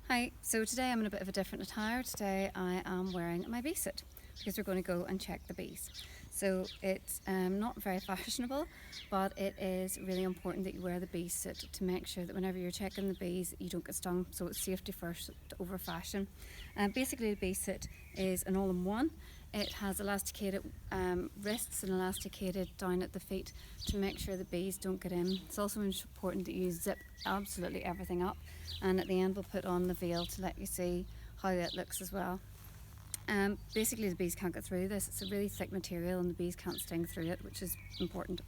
Hi, so today I'm in a bit of a different attire. Today I am wearing my bee suit because we're going to go and check the bees. So it's not very fashionable, but it is really important that you wear the bee suit to make sure that whenever you're checking the bees you don't get stung. So it's safety first over fashion. Basically the bee suit is an all-in-one. It has elasticated wrists and elasticated down at the feet to make sure the bees don't get in. It's also important that you zip absolutely everything up, and at the end we'll put on the veil to let you see how it looks as well. Basically the bees can't get through this. It's a really thick material and the bees can't sting through it, which is important.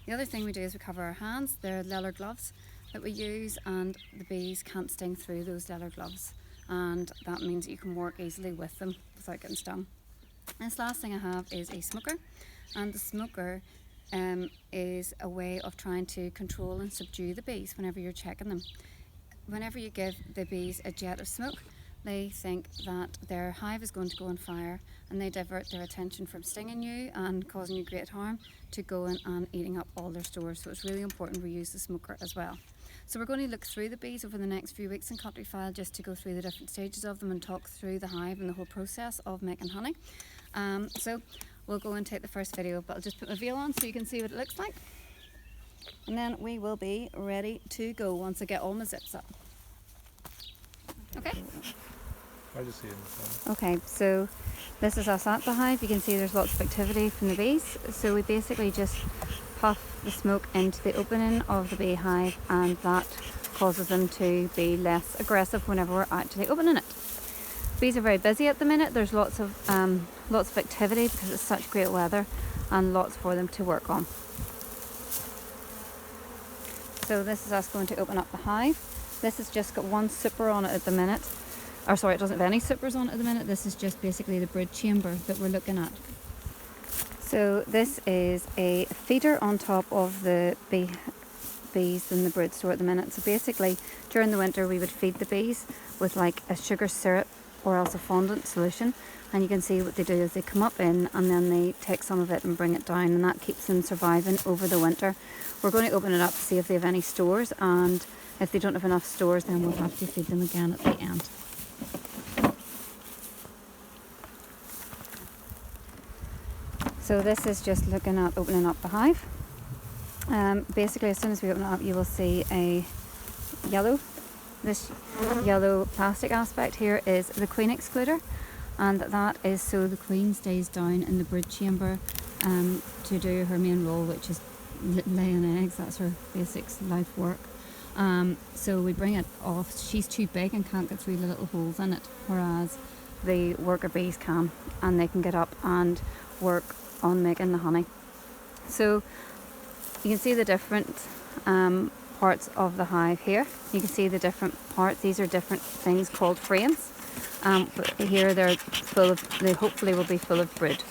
The other thing we do is we cover our hands. They're leather gloves that we use, and the bees can't sting through those leather gloves, and that means that you can work easily with them without getting stung. This last thing I have is a smoker, and the smoker is a way of trying to control and subdue the bees whenever you're checking them. Whenever you give the bees a jet of smoke, they think that their hive is going to go on fire, and they divert their attention from stinging you and causing you great harm to going and eating up all their stores. So it's really important we use the smoker as well. So we're going to look through the bees over the next few weeks in Countryfile, just to go through the different stages of them and talk through the hive and the whole process of making honey. So we'll go and take the first video, but I'll just put my veil on so you can see what it looks like, and then we will be ready to go once I get all my zips up. Okay? I just see it in the phone. Okay, so this is us at the hive. You can see there's lots of activity from the bees. So we basically just puff the smoke into the opening of the beehive, and that causes them to be less aggressive whenever we're actually opening it. Bees are very busy at the minute. There's lots of activity because it's such great weather, and lots for them to work on. So this is us going to open up the hive. This has just got one super on it at the minute. Or sorry, it doesn't have any supers on it at the minute. This is just basically the brood chamber that we're looking at. So this is a feeder on top of the bees in the brood store at the minute. So basically during the winter we would feed the bees with like a sugar syrup or else a fondant solution, and you can see what they do is they come up in and then they take some of it and bring it down, and that keeps them surviving over the winter. We're going to open it up to see if they have any stores, and if they don't have enough stores then we'll have to feed them again at the end. So this is just looking at opening up the hive. Basically as soon as we open it up you will see this yellow plastic aspect here is the queen excluder, and that is so the queen stays down in the brood chamber to do her main role, which is laying eggs. That's her basic life work. So we bring it off. She's too big and can't get through the little holes in it, whereas the worker bees can, and they can get up and work on making the honey. So you can see the different parts of the hive here. You can see the different parts. These are different things called frames. But here they hopefully will be full of brood.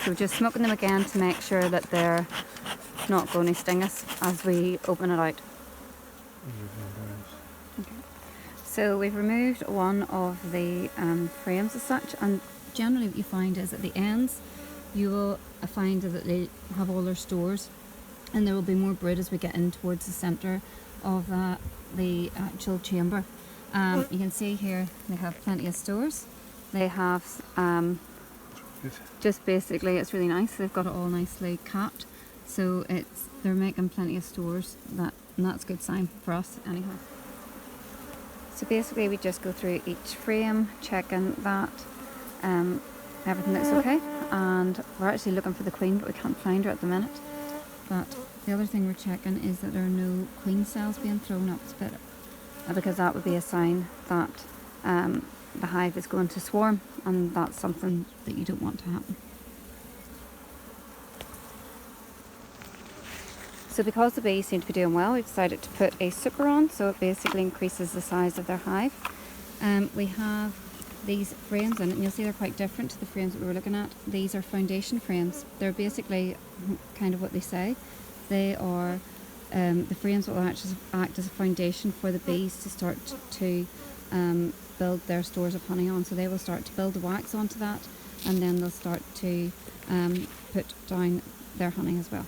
So just smoking them again to make sure that they're not going to sting us as we open it out. Okay. So we've removed one of the frames as such, and generally what you find is at the ends you will find that they have all their stores, and there will be more brood as we get in towards the centre of the actual chamber. You can see here they have plenty of stores. They have just basically, it's really nice, they've got it all nicely capped, so they're making plenty of stores, and that's a good sign for us anyhow. So basically we just go through each frame checking that everything looks okay, and we're actually looking for the queen but we can't find her at the minute. But the other thing we're checking is that there are no queen cells being thrown up, because that would be a sign that the hive is going to swarm, and that's something that you don't want to happen. So because the bees seem to be doing well, we decided to put a super on, so it basically increases the size of their hive. We have these frames in it, and you'll see they're quite different to the frames that we were looking at. These are foundation frames. They're basically kind of what they say. They are the frames that will act as a foundation for the bees to start to build their stores of honey on. So they will start to build the wax onto that, and then they'll start to put down their honey as well.